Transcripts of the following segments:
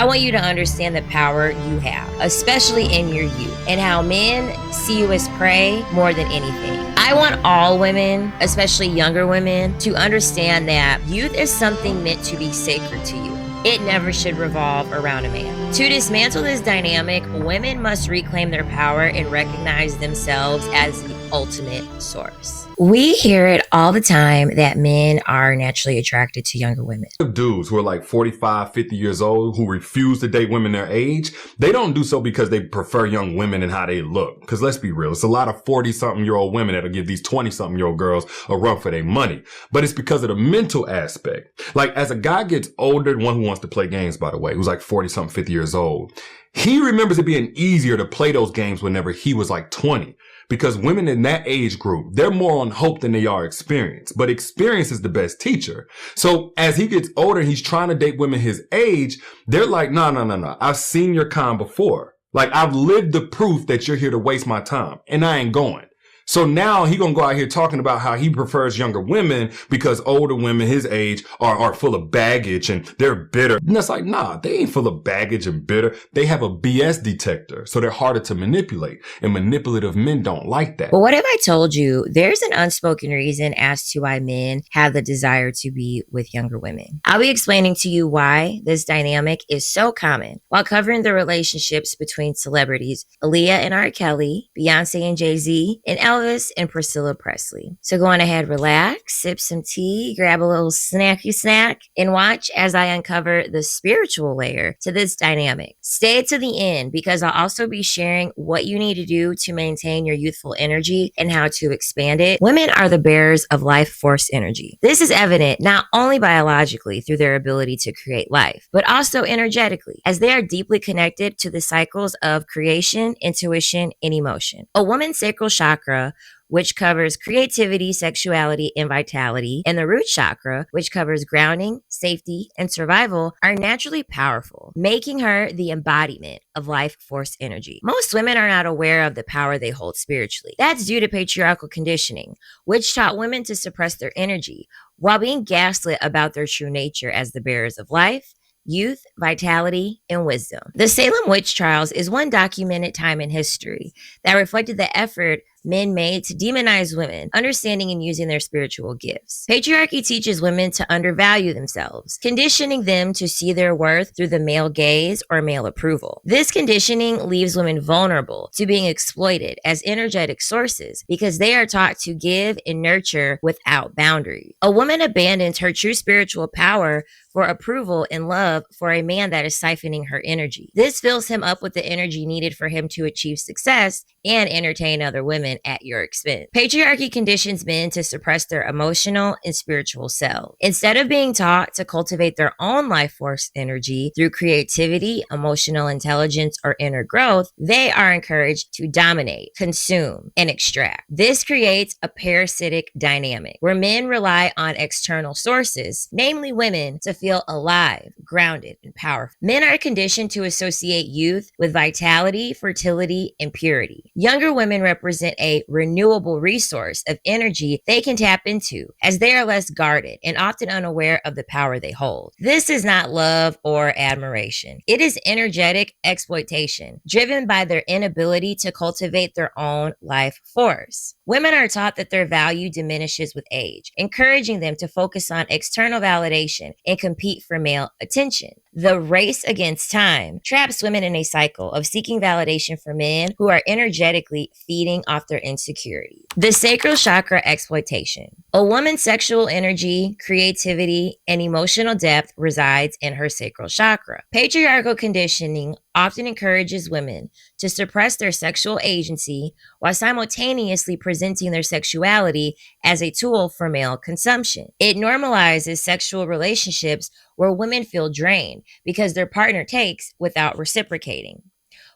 I want you to understand the power you have, especially in your youth, and how men see you as prey more than anything. I want all women, especially younger women, to understand that youth is something meant to be sacred to you. It never should revolve around a man. To dismantle this dynamic, women must reclaim their power and recognize themselves as the ultimate source. We hear it all the time that men are naturally attracted to younger women. Dudes who are like 45, 50 years old who refuse to date women their age, they don't do so because they prefer young women and how they look. Because let's be real, it's a lot of 40-something-year-old women that'll give these 20-something-year-old girls a run for their money. But it's because of the mental aspect. Like as a guy gets older, the one who wants to play games, by the way, who's like 40-something, 50 years old, he remembers it being easier to play those games whenever he was like 20. Because women in that age group, they're more on hope than they are experience. But experience is the best teacher. So as he gets older, he's trying to date women his age. They're like, no. I've seen your kind before. Like I've lived the proof that you're here to waste my time and I ain't going. So now he gonna go out here talking about how he prefers younger women because older women his age are full of baggage and they're bitter. And it's like, nah, they ain't full of baggage and bitter. They have a BS detector, so they're harder to manipulate. And manipulative men don't like that. But what if I told you there's an unspoken reason as to why men have the desire to be with younger women? I'll be explaining to you why this dynamic is so common while covering the relationships between celebrities Aaliyah and R. Kelly, Beyonce and Jay-Z, and Elvis and Priscilla Presley. So go on ahead, relax, sip some tea, grab a little snacky snack, and watch as I uncover the spiritual layer to this dynamic. Stay to the end because I'll also be sharing what you need to do to maintain your youthful energy and how to expand it. Women are the bearers of life force energy. This is evident not only biologically through their ability to create life, but also energetically, as they are deeply connected to the cycles of creation, intuition, and emotion. A woman's sacral chakra, which covers creativity, sexuality, and vitality, and the root chakra, which covers grounding, safety, and survival, are naturally powerful, making her the embodiment of life force energy. Most women are not aware of the power they hold spiritually. That's due to patriarchal conditioning, which taught women to suppress their energy while being gaslit about their true nature as the bearers of life, youth, vitality, and wisdom. The Salem witch trials is one documented time in history that reflected the effort men made to demonize women, understanding and using their spiritual gifts. Patriarchy teaches women to undervalue themselves, conditioning them to see their worth through the male gaze or male approval. This conditioning leaves women vulnerable to being exploited as energetic sources because they are taught to give and nurture without boundaries. A woman abandons her true spiritual power for approval and love for a man that is siphoning her energy. This fills him up with the energy needed for him to achieve success and entertain other women at your expense. Patriarchy conditions men to suppress their emotional and spiritual self. Instead of being taught to cultivate their own life force energy through creativity, emotional intelligence, or inner growth, they are encouraged to dominate, consume, and extract. This creates a parasitic dynamic where men rely on external sources, namely women, to feel alive, grounded, and powerful. Men are conditioned to associate youth with vitality, fertility, and purity. Younger women represent a renewable resource of energy they can tap into, as they are less guarded and often unaware of the power they hold. This is not love or admiration. It is energetic exploitation, driven by their inability to cultivate their own life force. Women are taught that their value diminishes with age, encouraging them to focus on external validation and compete for male attention. The race against time traps women in a cycle of seeking validation from men who are energetically feeding off their insecurity. The sacral chakra exploitation. A woman's sexual energy, creativity, and emotional depth resides in her sacral chakra. Patriarchal conditioning often encourages women to suppress their sexual agency while simultaneously presenting their sexuality as a tool for male consumption. It normalizes sexual relationships where women feel drained because their partner takes without reciprocating.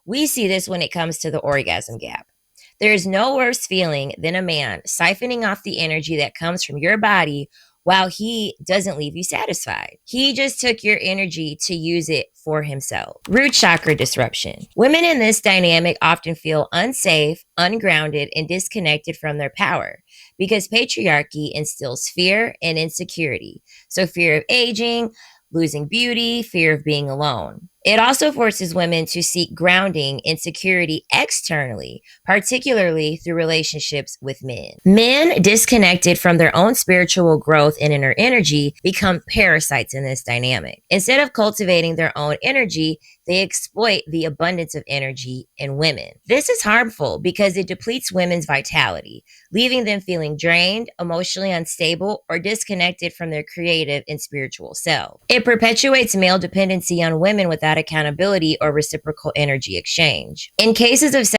We see this when it comes to the orgasm gap. There is no worse feeling than a man siphoning off the energy that comes from your body while he doesn't leave you satisfied. He just took your energy to use it for himself. Root chakra disruption. Women in this dynamic often feel unsafe, ungrounded, and disconnected from their power because patriarchy instills fear and insecurity. So fear of aging, losing beauty, fear of being alone. It also forces women to seek grounding and security externally, particularly through relationships with men. Men disconnected from their own spiritual growth and inner energy become parasites in this dynamic. Instead of cultivating their own energy, they exploit the abundance of energy in women. This is harmful because it depletes women's vitality, leaving them feeling drained, emotionally unstable, or disconnected from their creative and spiritual self. It perpetuates male dependency on women without accountability or reciprocal energy exchange. In cases of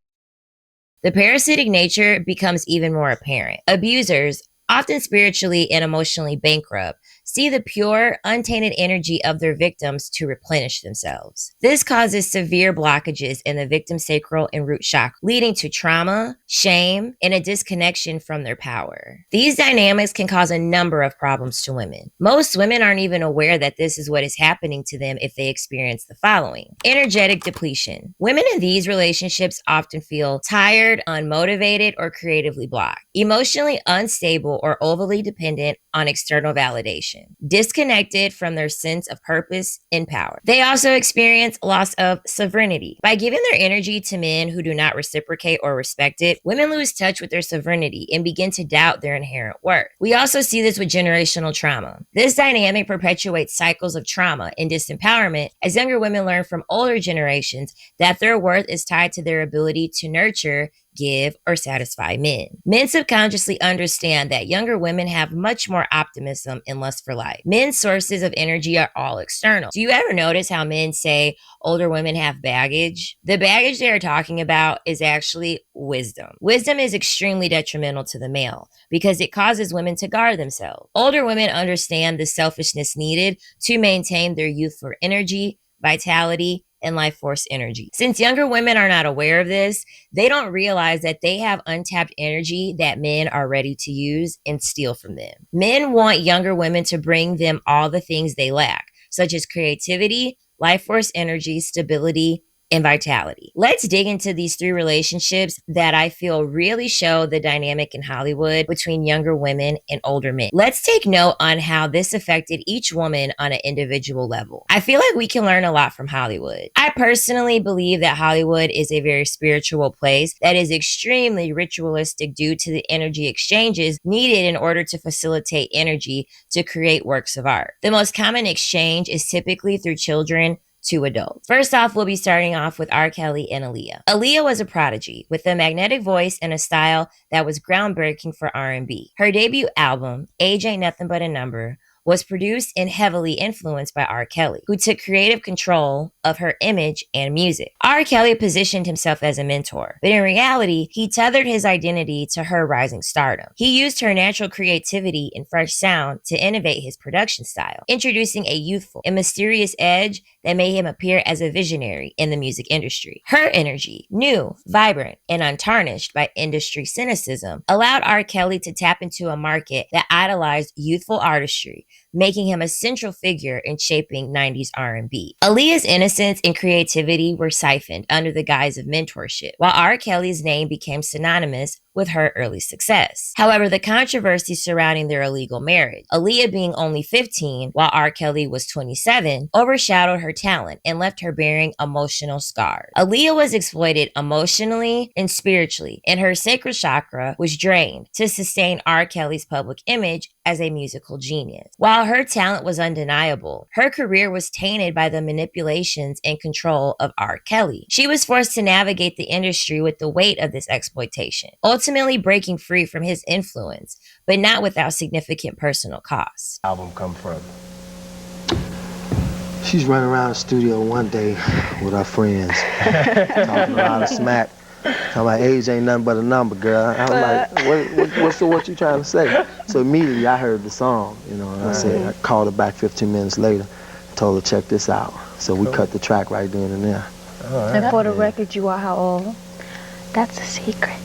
the parasitic nature becomes even more apparent. Abusers, often spiritually and emotionally bankrupt, see the pure, untainted energy of their victims to replenish themselves. This causes severe blockages in the victim's sacral and root chakra, leading to trauma, shame, and a disconnection from their power. These dynamics can cause a number of problems to women. Most women aren't even aware that this is what is happening to them if they experience the following: energetic depletion. Women in these relationships often feel tired, unmotivated, or creatively blocked, emotionally unstable, or overly dependent on external validation, disconnected from their sense of purpose and power. They also experience loss of sovereignty. By giving their energy to men who do not reciprocate or respect it, women lose touch with their sovereignty and begin to doubt their inherent worth. We also see this with generational trauma. This dynamic perpetuates cycles of trauma and disempowerment as younger women learn from older generations that their worth is tied to their ability to nurture, give, or satisfy men. Men subconsciously understand that younger women have much more optimism and lust for life. Men's sources of energy are all external. Do you ever notice how men say older women have baggage? The baggage they are talking about is actually wisdom. Wisdom is extremely detrimental to the male because it causes women to guard themselves. Older women understand the selfishness needed to maintain their youthful energy, vitality, and life force energy. Since younger women are not aware of this, they don't realize that they have untapped energy that men are ready to use and steal from them. Men want younger women to bring them all the things they lack, such as creativity, life force energy, stability, and vitality. Let's dig into these three relationships that I feel really show the dynamic in Hollywood between younger women and older men. Let's take note on how this affected each woman on an individual level. I feel like we can learn a lot from Hollywood. I personally believe that Hollywood is a very spiritual place that is extremely ritualistic due to the energy exchanges needed in order to facilitate energy to create works of art. The most common exchange is typically through children to adults. First off, we'll be starting off with R. Kelly and Aaliyah. Aaliyah was a prodigy with a magnetic voice and a style that was groundbreaking for R&B. Her debut album, Age Ain't Nothing But a Number, was produced and heavily influenced by R. Kelly, who took creative control of her image and music. R. Kelly positioned himself as a mentor, but in reality, he tethered his identity to her rising stardom. He used her natural creativity and fresh sound to innovate his production style, introducing a youthful and mysterious edge that made him appear as a visionary in the music industry. Her energy, new, vibrant, and untarnished by industry cynicism, allowed R. Kelly to tap into a market that idolized youthful artistry, making him a central figure in shaping 90s R&B. Aaliyah's innocence and creativity were siphoned under the guise of mentorship, while R. Kelly's name became synonymous with her early success. However, the controversy surrounding their illegal marriage, Aaliyah being only 15 while R. Kelly was 27, overshadowed her talent and left her bearing emotional scars. Aaliyah was exploited emotionally and spiritually, and her sacral chakra was drained to sustain R. Kelly's public image as a musical genius. While her talent was undeniable, her career was tainted by the manipulations and control of R. Kelly. She was forced to navigate the industry with the weight of this exploitation, ultimately breaking free from his influence, but not without significant personal costs. Album come from? She's running around the studio one day with her friends, talking a lot of smack. Talking about age ain't nothing but a number, girl. I was like, what you trying to say? So immediately I heard the song, you know, and I said, I called her back 15 minutes later, told her, check this out. So we cut the track right then and there. And for the record, you are how old? That's a secret.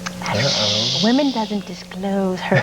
Women doesn't disclose her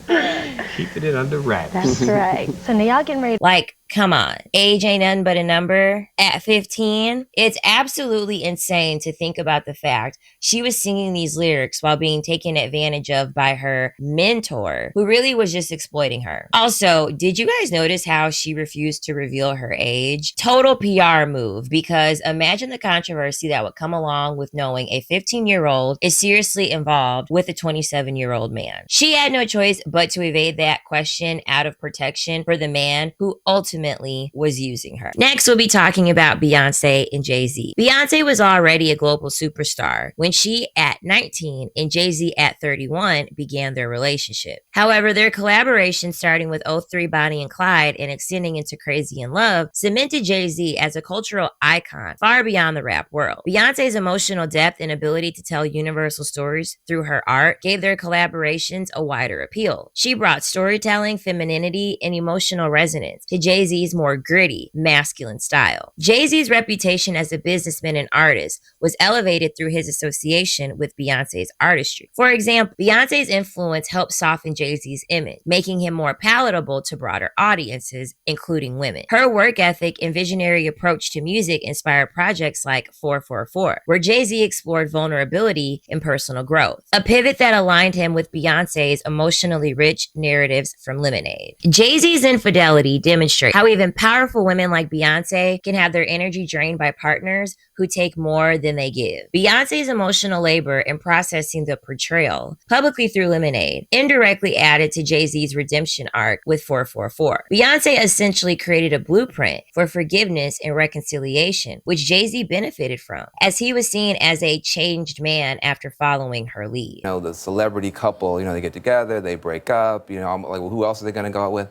age. Keeping it under wraps. That's right. So now y'all getting ready. Like, come on. Age ain't nothing but a number. At 15, it's absolutely insane to think about the fact she was singing these lyrics while being taken advantage of by her mentor, who really was just exploiting her. Also, did you guys notice how she refused to reveal her age? Total PR move, because imagine the controversy that would come along with knowing a 15-year-old is seriously involved with a 27-year-old man. She had no choice but to evade that question out of protection for the man who ultimately was using her. Next, we'll be talking about Beyonce and Jay-Z. Beyonce was already a global superstar when she, at 19, and Jay-Z at 31, began their relationship. However, their collaboration, starting with '03 Bonnie and Clyde and extending into Crazy in Love, cemented Jay-Z as a cultural icon far beyond the rap world. Beyonce's emotional depth and ability to tell universal stories through her art gave their collaborations a wider appeal. She brought storytelling, femininity, and emotional resonance to Jay-Z's more gritty, masculine style. Jay-Z's reputation as a businessman and artist was elevated through his association with Beyonce's artistry. For example, Beyonce's influence helped soften Jay-Z's image, making him more palatable to broader audiences, including women. Her work ethic and visionary approach to music inspired projects like 444, where Jay-Z explored vulnerability and personal growth, a pivot that aligned him with Beyonce's emotionally rich narratives from Lemonade. Jay-Z's infidelity demonstrates how even powerful women like Beyonce can have their energy drained by partners who take more than they give. Beyonce's emotional labor in processing the portrayal publicly through Lemonade indirectly added to Jay-Z's redemption arc with 444. Beyonce essentially created a blueprint for forgiveness and reconciliation, which Jay-Z benefited from, as he was seen as a changed man after following her lead. You know, the celebrity couple, they get together, they break up, I'm like, well, who else are they gonna go out with?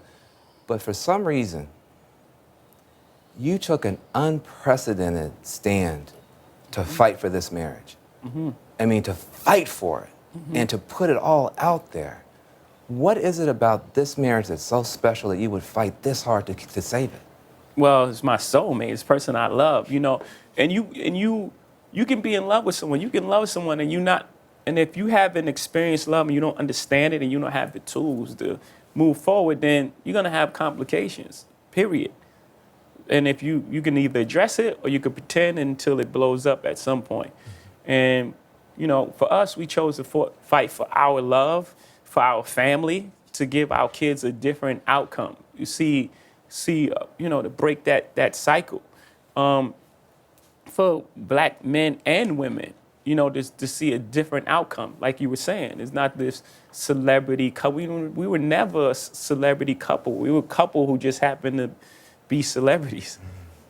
But for some reason, you took an unprecedented stand to fight for this marriage. Mm-hmm. I mean, to fight for it and to put it all out there. What is it about this marriage that's so special that you would fight this hard to save it? Well, it's my soulmate. It's the person I love, and you can be in love with someone. You can love someone and if you haven't experienced love and you don't understand it and you don't have the tools to move forward, then you're gonna have complications, period. And if you can either address it or you can pretend until it blows up at some point. And, for us, we chose to fight for our love, for our family, to give our kids a different outcome. You see, to break that cycle. For black men and women, to see a different outcome. Like you were saying, it's not this celebrity couple. We were never a celebrity couple. We were a couple who just happened to be celebrities.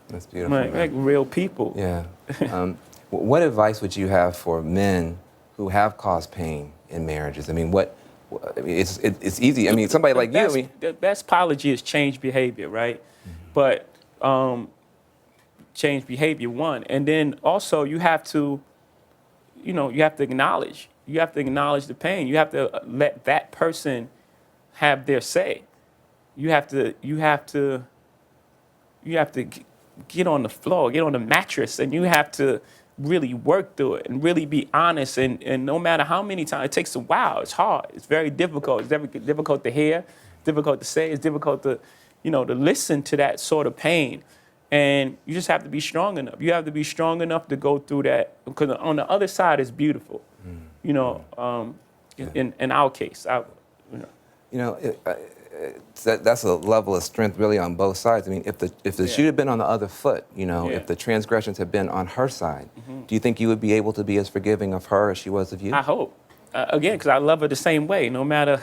That's beautiful. Like real people. Yeah. What advice would you have for men who have caused pain in marriages? I mean, it's easy. I mean, somebody like you. The best apology is change behavior, right? Mm-hmm. But change behavior, one, and then also you have to acknowledge. You have to acknowledge the pain. You have to let that person have their say. You have to get on the floor, get on the mattress, and you have to really work through it and really be honest. And no matter how many times, it takes a while. It's hard. It's very difficult. It's very difficult to hear, difficult to say. It's difficult to, to listen to that sort of pain. And you just have to be strong enough. You have to be strong enough to go through that, because on the other side is beautiful. In our case, that's a level of strength really on both sides. I mean, if the shoe had been on the other foot, if the transgressions had been on her side, do you think you would be able to be as forgiving of her as she was of you? I hope. Again, because I love her the same way. No matter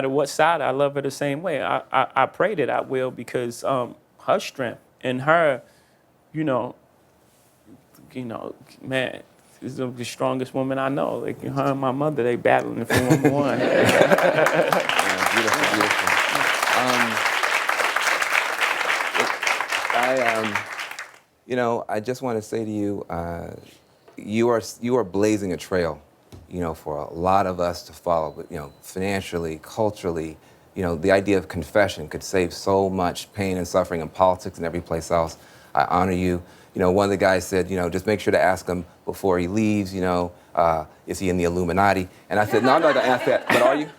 what side, I love her the same way. I pray that I will, because her strength and her, man, is the strongest woman I know. Like her and my mother, they battling for number one. Beautiful, beautiful. I just want to say to you, you are blazing a trail, for a lot of us to follow. But financially, culturally, the idea of confession could save so much pain and suffering in politics and every place else. I honor you. One of the guys said, just make sure to ask him before he leaves, is he in the Illuminati? And I said, no. And I said, but are you?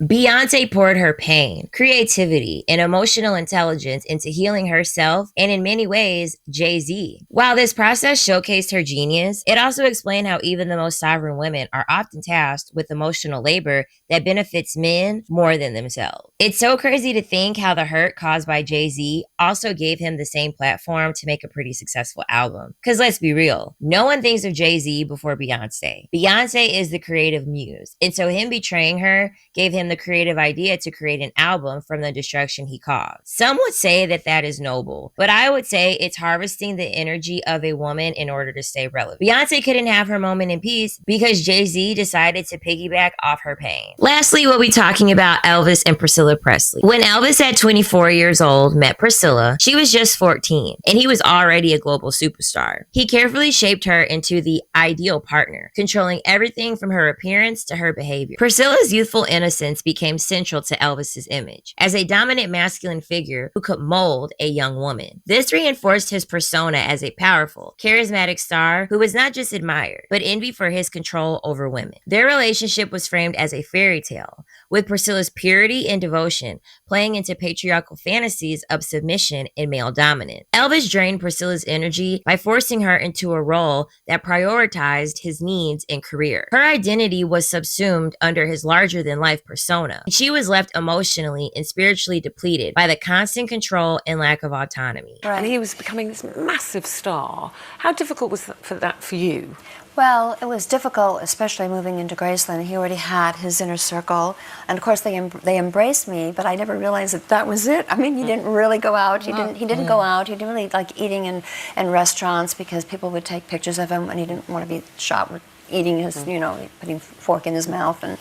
Beyonce poured her pain, creativity, and emotional intelligence into healing herself and in many ways, Jay-Z. While this process showcased her genius, it also explained how even the most sovereign women are often tasked with emotional labor that benefits men more than themselves. It's so crazy to think how the hurt caused by Jay-Z also gave him the same platform to make a pretty successful album. Because let's be real, no one thinks of Jay-Z before Beyonce. Beyonce is the creative muse, and so him betraying her gave him the creative idea to create an album from the destruction he caused. Some would say that that is noble, but I would say it's harvesting the energy of a woman in order to stay relevant. Beyonce couldn't have her moment in peace because Jay-Z decided to piggyback off her pain. Lastly, we'll be talking about Elvis and Priscilla Presley. When Elvis at 24 years old met Priscilla, she was just 14, and he was already a global superstar. He carefully shaped her into the ideal partner, controlling everything from her appearance to her behavior. Priscilla's youthful innocence became central to Elvis's image as a dominant masculine figure who could mold a young woman. This reinforced his persona as a powerful, charismatic star who was not just admired, but envied for his control over women. Their relationship was framed as a fairy tale, with Priscilla's purity and devotion playing into patriarchal fantasies of submission and male dominance. Elvis drained Priscilla's energy by forcing her into a role that prioritized his needs and career. Her identity was subsumed under his larger-than-life persona. She was left emotionally and spiritually depleted by the constant control and lack of autonomy. Right. And he was becoming this massive star. How difficult was that for you? Well, it was difficult, especially moving into Graceland. He already had his inner circle, and of course they embraced me, but I never realized that was it. I mean, he didn't really go out. He didn't go out. He didn't really like eating in restaurants because people would take pictures of him, and he didn't want to be shot with eating his, putting a fork in his mouth and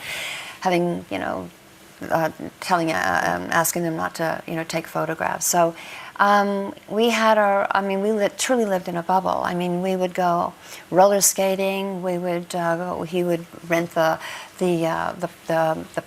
having, asking them not to, take photographs. So. We truly lived in a bubble. I mean, we would go roller skating. He would rent the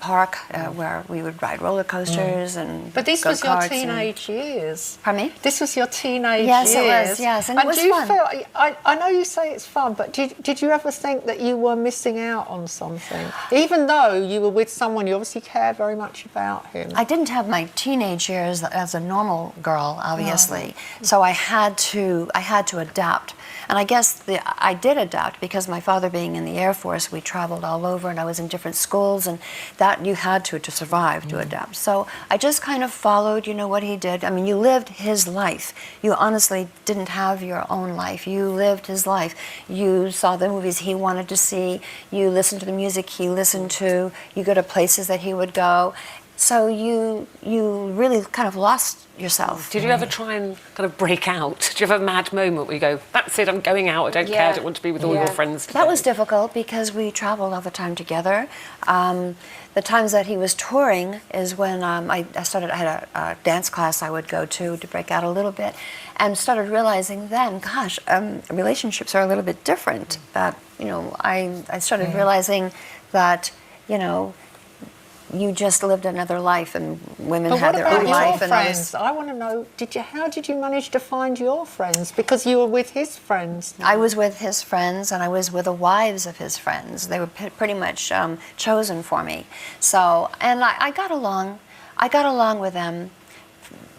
park where we would ride roller coasters and. But this was your teenage years. Pardon me? This was your teenage years. Yes, it was. Yes, and it was fun. I know you say it's fun, but did you ever think that you were missing out on something, even though you were with someone you obviously cared very much about him? I didn't have my teenage years as a normal girl, obviously. So I had to adapt. And I guess I did adapt because my father being in the Air Force, we traveled all over and I was in different schools, and that you had to survive, to adapt. So I just kind of followed, what he did. I mean, you lived his life. You honestly didn't have your own life. You lived his life. You saw the movies he wanted to see. You listened to the music he listened to. You go to places that he would go. So you really kind of lost yourself. Did you ever try and kind of break out? Did you have a mad moment where you go, that's it, I'm going out, I don't care, I don't want to be with all your friends today? That was difficult because we traveled all the time together. The times that he was touring is when I had a dance class I would go to break out a little bit, and started realizing then, gosh, relationships are a little bit different. That, I started realizing that, you just lived another life, and women had their own life. But what about your friends? I want to know, how did you manage to find your friends? Because you were with his friends. I was with his friends, and I was with the wives of his friends. They were pretty much chosen for me. So, and I got along with them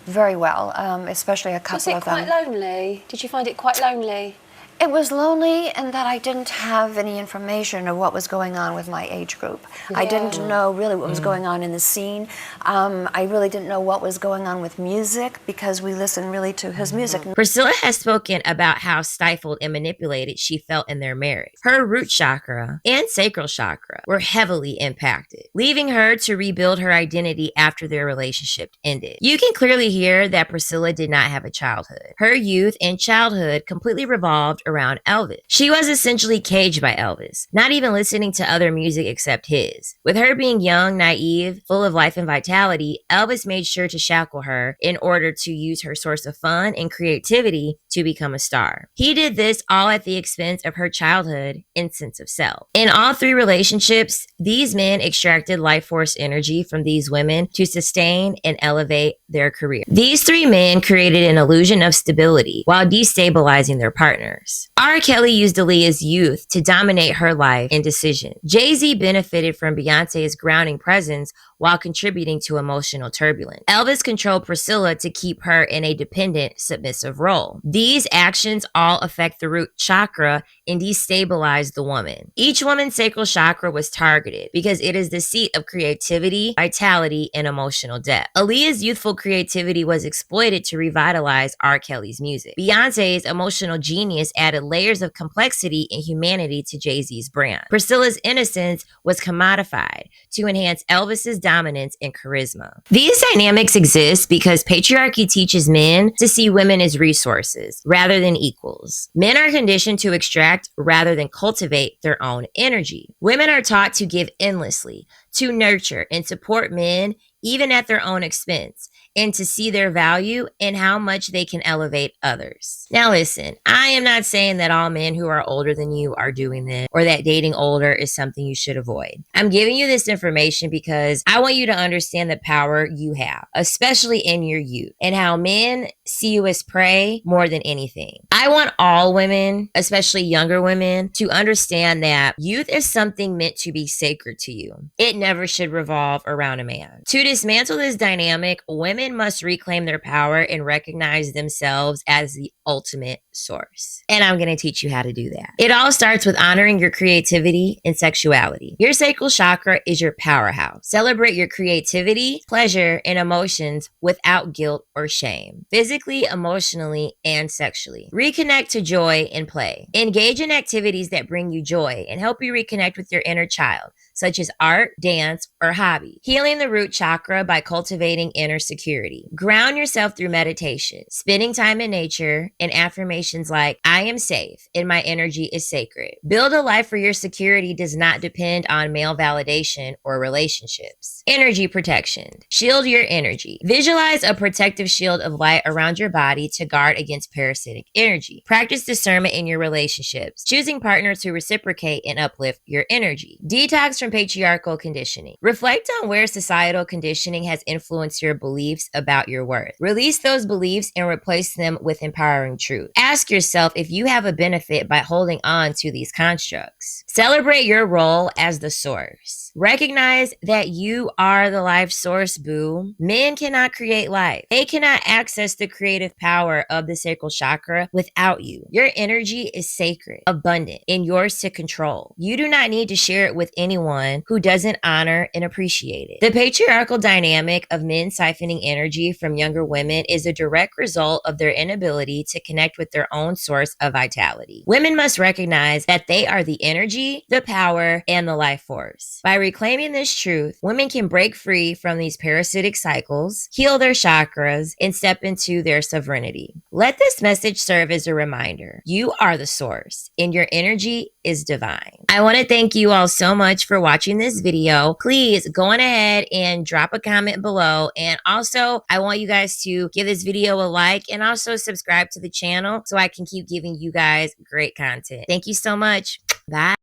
very well, especially a couple of them. Was it quite lonely? Did you find it quite lonely? It was lonely in that I didn't have any information of what was going on with my age group. I didn't know really what was going on in the scene. I really didn't know what was going on with music because we listened really to his music. Priscilla has spoken about how stifled and manipulated she felt in their marriage. Her root chakra and sacral chakra were heavily impacted, leaving her to rebuild her identity after their relationship ended. You can clearly hear that Priscilla did not have a childhood. Her youth and childhood completely revolved around Elvis. She was essentially caged by Elvis, not even listening to other music except his. With her being young, naive, full of life and vitality, Elvis made sure to shackle her in order to use her source of fun and creativity to become a star. He did this all at the expense of her childhood and sense of self. In all three relationships, these men extracted life force energy from these women to sustain and elevate their career. These three men created an illusion of stability while destabilizing their partners. R. Kelly used Aaliyah's youth to dominate her life and decisions. Jay-Z benefited from Beyonce's grounding presence while contributing to emotional turbulence. Elvis controlled Priscilla to keep her in a dependent, submissive role. These actions all affect the root chakra and destabilize the woman. Each woman's sacral chakra was targeted because it is the seat of creativity, vitality, and emotional depth. Aaliyah's youthful creativity was exploited to revitalize R. Kelly's music. Beyonce's emotional genius added layers of complexity and humanity to Jay-Z's brand. Priscilla's innocence was commodified to enhance Elvis's dominance and charisma. These dynamics exist because patriarchy teaches men to see women as resources rather than equals. Men are conditioned to extract rather than cultivate their own energy. Women are taught to give endlessly, to nurture and support men even at their own expense, and to see their value and how much they can elevate others. Now listen, I am not saying that all men who are older than you are doing this or that dating older is something you should avoid. I'm giving you this information because I want you to understand the power you have, especially in your youth, and how men see you as prey more than anything. I want all women, especially younger women, to understand that youth is something meant to be sacred to you. It never should revolve around a man. To dismantle this dynamic, women must reclaim their power and recognize themselves as the ultimate source. And I'm going to teach you how to do that. It all starts with honoring your creativity and sexuality. Your sacral chakra is your powerhouse. Celebrate your creativity, pleasure, and emotions without guilt or shame, physically, emotionally, and sexually. Reconnect to joy and play. Engage in activities that bring you joy and help you reconnect with your inner child, such as art, dance, or hobby. Healing the root chakra by cultivating inner security. Ground yourself through meditation, spending time in nature, and affirmations like, I am safe and my energy is sacred. Build a life where your security does not depend on male validation or relationships. Energy protection. Shield your energy. Visualize a protective shield of light around your body to guard against parasitic energy. Practice discernment in your relationships, choosing partners who reciprocate and uplift your energy. Detox from patriarchal conditioning. Reflect on where societal conditioning has influenced your beliefs about your worth. Release those beliefs and replace them with empowering truth. Ask yourself if you have a benefit by holding on to these constructs. Celebrate your role as the source. Recognize that you are the life source, boo. Men cannot create life. They cannot access the creative power of the sacral chakra without you. Your energy is sacred, abundant, and yours to control. You do not need to share it with anyone who doesn't honor and appreciate it. The patriarchal dynamic of men siphoning energy from younger women is a direct result of their inability to connect with their own source of vitality. Women must recognize that they are the energy, the power, and the life force. By reclaiming this truth, women can break free from these parasitic cycles, heal their chakras, and step into their sovereignty. Let this message serve as a reminder. You are the source, and your energy is divine. I want to thank you all so much for watching this video. Please go on ahead and drop a comment below. And also, I want you guys to give this video a like and also subscribe to the channel so I can keep giving you guys great content. Thank you so much. Bye.